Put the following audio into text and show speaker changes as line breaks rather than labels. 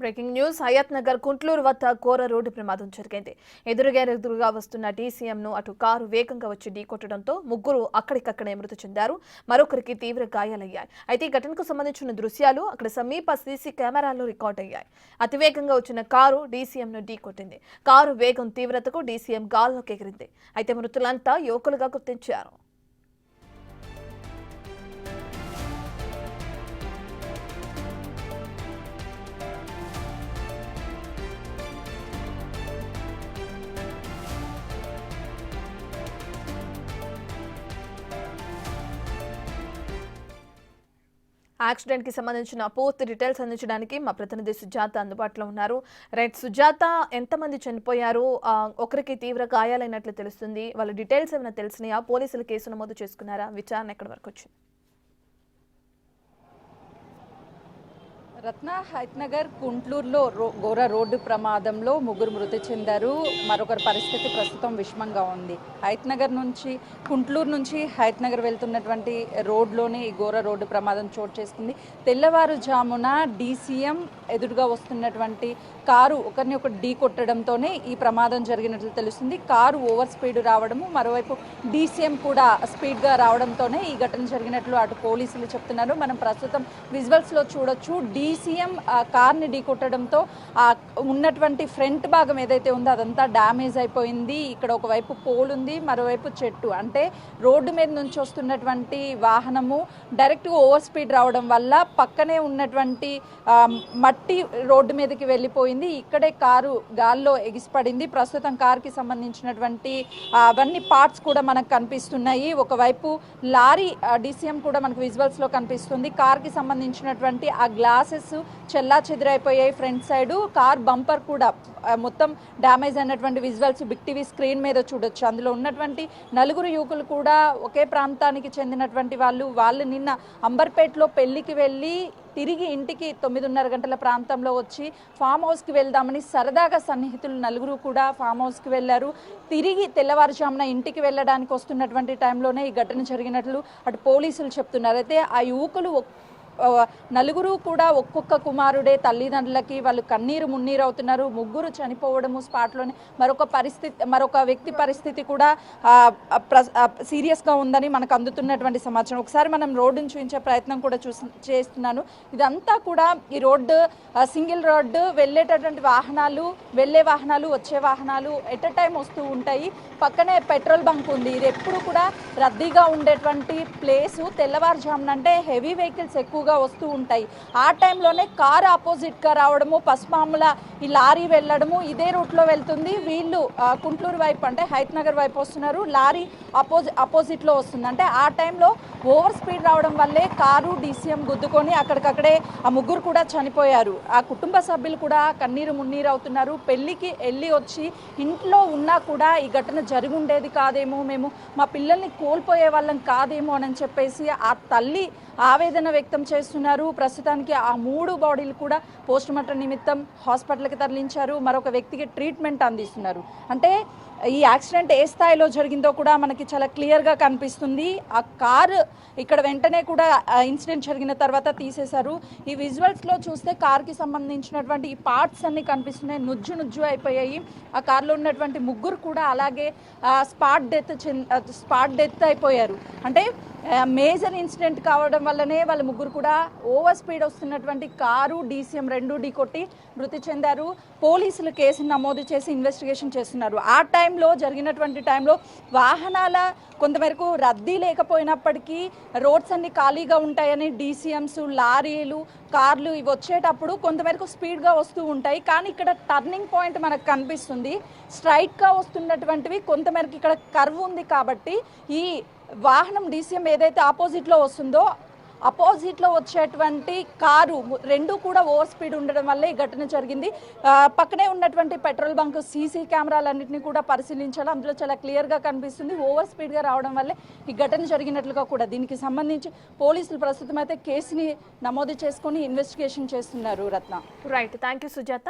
Breaking news Hayath Nagar Kuntloor వద్ద ఘోర road ప్రమాదం జరిగింది. ఎదురుగా వస్తున్న డీసీఎంను అటు కారు వేగంగా వచ్చి ఢీకొట్టడంతో ముగ్గురు అక్కడికక్కడే మృతి చెందారు. మరొకరికి తీవ్ర గాయాలయ్యాయి. అయితే ఈ ఘటనకు సంబంధించిన దృశ్యాలు అక్కడ సమీప సీసీ కెమెరాల్లో రికార్డ్ అయ్యాయి. అతివేగంగా వచ్చిన కారు డీసీఎంను ఢీకొట్టింది. కారు వేగం తీవ్రతకు డీసీఎం గాల్లోకి ఎగిరింది. అయితే మృతులంతా యువకులుగా గుర్తించారు. యాక్సిడెంట్ కి సంబంధించిన పూర్తి డీటెయిల్స్ అందించడానికి మా ప్రతినిధి సుజాత అందుబాటులో ఉన్నారు. రైట్ సుజాత, ఎంతమంది చనిపోయారు? ఒకరికి తీవ్ర గాయాలైనట్లు తెలుస్తుంది. వాళ్ళ డీటెయిల్స్ ఏమైనా తెలిసినాయా? పోలీసులు కేసు నమోదు చేసుకున్నారా? విచారణ ఎక్కడి వరకు వచ్చింది?
రత్న హయత్ నగర్ కుంట్లూరులో ఘోర రోడ్డు ప్రమాదంలో ముగ్గురు మృతి చెందారు. మరొకరి పరిస్థితి ప్రస్తుతం విషమంగా ఉంది. హయత్ నగర్ నుంచి కుంట్లూరు నుంచి హయత్ నగర్ వెళ్తున్నటువంటి రోడ్లోనే ఈ ఘోర రోడ్డు ప్రమాదం చోటు చేసుకుంది. తెల్లవారుజామున డీసీఎం ఎదురుగా వస్తున్నటువంటి కారు ఒకరిని ఢీ కొట్టడంతోనే ఈ ప్రమాదం జరిగినట్లు తెలుస్తుంది. కారు ఓవర్ స్పీడ్ రావడము, మరోవైపు డీసీఎం కూడా స్పీడ్గా రావడంతోనే ఈ ఘటన జరిగినట్లు అటు పోలీసులు చెప్తున్నారు. మనం ప్రస్తుతం విజువల్స్లో చూడొచ్చు. డీసీఎం కార్ని ఢీకొట్టడంతో ఉన్నటువంటి ఫ్రంట్ భాగం ఏదైతే ఉందో అదంతా డ్యామేజ్ అయిపోయింది. ఇక్కడ ఒకవైపు పోల్ ఉంది, మరోవైపు చెట్టు. అంటే రోడ్డు మీద నుంచి వస్తున్నటువంటి వాహనము డైరెక్ట్గా ఓవర్ స్పీడ్ రావడం వల్ల పక్కనే ఉన్నటువంటి మట్టి రోడ్డు మీదకి వెళ్ళిపోయింది. ఇక్కడే కారు గాల్లో ఎగిసిపడింది. ప్రస్తుతం కారుకి సంబంధించినటువంటి అవన్నీ పార్ట్స్ కూడా మనకు కనిపిస్తున్నాయి. ఒకవైపు లారీ డీసీఎం కూడా మనకు విజువల్స్లో కనిపిస్తుంది. కార్కి సంబంధించినటువంటి ఆ గ్లాసెస్ చెల్లా చెదిరైపోయాయి. ఫ్రంట్ సైడ్ కార్ బంపర్ కూడా మొత్తం డ్యామేజ్ అయినటువంటి విజువల్స్ బిగ్ టీవీ స్క్రీన్ మీద చూడొచ్చు. అందులో ఉన్నటువంటి నలుగురు యువకులు కూడా ఒకే ప్రాంతానికి చెందినటువంటి వాళ్ళు నిన్న అంబర్పేటలో పెళ్లికి వెళ్ళి తిరిగి ఇంటికి 9:30 గంటల ప్రాంతంలో వచ్చి ఫామ్ హౌస్కి వెళ్దామని సరదాగా సన్నిహితులు నలుగురు కూడా ఫామ్ హౌస్కి వెళ్ళారు. తిరిగి తెల్లవారుజామున ఇంటికి వెళ్ళడానికి వస్తున్నటువంటి టైంలోనే ఈ ఘటన జరిగినట్లు అటు పోలీసులు చెప్తున్నారు. అయితే ఆ యువకులు నలుగురు కూడా ఒక్కొక్క కుమారుడే తల్లిదండ్రులకి వాళ్ళు కన్నీరు మున్నీరు అవుతున్నారు. ముగ్గురు చనిపోవడము స్పాట్లోనే. మరొక వ్యక్తి పరిస్థితి కూడా సీరియస్గా ఉందని మనకు అందుతున్నటువంటి సమాచారం. ఒకసారి మనం రోడ్డును చూపించే ప్రయత్నం కూడా చేస్తున్నాను. ఇదంతా కూడా ఈ రోడ్డు సింగిల్ రోడ్డు. వెళ్ళేటటువంటి వెళ్ళే వాహనాలు వచ్చే వాహనాలు ఎట్ ఎ టైం వస్తూ ఉంటాయి. పక్కనే పెట్రోల్ బంక్ ఉంది. ఇది ఎప్పుడు కూడా రద్దీగా ఉండేటువంటి ప్లేసు. తెల్లవారుజామున అంటే హెవీ వెహికల్స్ ఎక్కువగా వస్తూ ఉంటాయి. ఆ టైంలోనే కారు ఆపోజిట్గా రావడము, పసుమాముల ఈ లారీ వెళ్ళడము ఇదే రూట్లో వెళ్తుంది. వీళ్ళు కుంట్లూరు వైపు అంటే హయత్ నగర్ వైపు వస్తున్నారు. లారీ ఆపోజిట్లో వస్తుంది. అంటే ఆ టైంలో ఓవర్ స్పీడ్ రావడం వల్లే కారు డీసీఎం గుద్దుకొని అక్కడికక్కడే ఆ ముగ్గురు కూడా చనిపోయారు. ఆ కుటుంబ సభ్యులు కూడా కన్నీరు మున్నీరు అవుతున్నారు. పెళ్లికి వెళ్ళి వచ్చి ఇంట్లో ఉన్నా కూడా ఈ ఘటన జరిగి ఉండేది కాదేమో, మేము మా పిల్లల్ని కోల్పోయే వాళ్ళం కాదేమో అని చెప్పేసి ఆ తల్లి ఆవేదన వ్యక్తం చేస్తున్నారు. ప్రస్తుతానికి ఆ 3 బాడీలు కూడా పోస్ట్ మార్టం నిమిత్తం హాస్పిటల్కి తరలించారు. మరొక వ్యక్తికి ట్రీట్మెంట్ అందిస్తున్నారు. అంటే ఈ యాక్సిడెంట్ ఏ స్థాయిలో జరిగిందో కూడా మనకి చాలా క్లియర్గా కనిపిస్తుంది. ఆ కారు ఇక్కడ వెంటనే కూడా ఇన్సిడెంట్ జరిగిన తర్వాత తీసేశారు. ఈ విజువల్స్లో చూస్తే కార్కి సంబంధించినటువంటి ఈ పార్ట్స్ అన్నీ కనిపిస్తున్నాయి. నుజ్జు అయిపోయాయి. ఆ కార్లో ఉన్నటువంటి ముగ్గురు కూడా అలాగే స్పాట్ డెత్ అయిపోయారు. అంటే మేజర్ ఇన్సిడెంట్ కావడం వల్లనే వాళ్ళ ముగ్గురు కూడా ఓవర్ స్పీడ్ వస్తున్నటువంటి కారు డీసీఎం 2 ఢీకొట్టి మృతి చెందారు. పోలీసులు కేసును నమోదు చేసి ఇన్వెస్టిగేషన్ చేస్తున్నారు. ఆ జరిగినటువంటి టైంలో వాహనాల కొంతమేరకు రద్దీ లేకపోయినప్పటికీ రోడ్స్ అన్ని ఖాళీగా ఉంటాయని డీసీఎంస్, లారీలు, కార్లు ఇవి వచ్చేటప్పుడు కొంతమేరకు స్పీడ్గా వస్తూ ఉంటాయి. కానీ ఇక్కడ టర్నింగ్ పాయింట్ మనకు కనిపిస్తుంది. స్ట్రైట్గా వస్తున్నటువంటివి కొంతమేరకు ఇక్కడ కర్వ్ ఉంది కాబట్టి ఈ వాహనం డీసీఎం ఏదైతే ఆపోజిట్లో వస్తుందో అపోజిట్లో వచ్చేటువంటి కారు 2 కూడా ఓవర్ స్పీడ్ ఉండడం వల్లే ఈ ఘటన జరిగింది. పక్కనే ఉన్నటువంటి పెట్రోల్ బంక్ సీసీ కెమెరాలన్నింటినీ కూడా పరిశీలించాలి. అందులో చాలా క్లియర్గా కనిపిస్తుంది. ఓవర్ స్పీడ్గా రావడం వల్లే ఈ ఘటన జరిగినట్లుగా కూడా. దీనికి సంబంధించి పోలీసులు ప్రస్తుతం అయితే కేసుని నమోదు చేసుకొని ఇన్వెస్టిగేషన్ చేస్తున్నారు. Ratna.
Right, thank you Sujatha.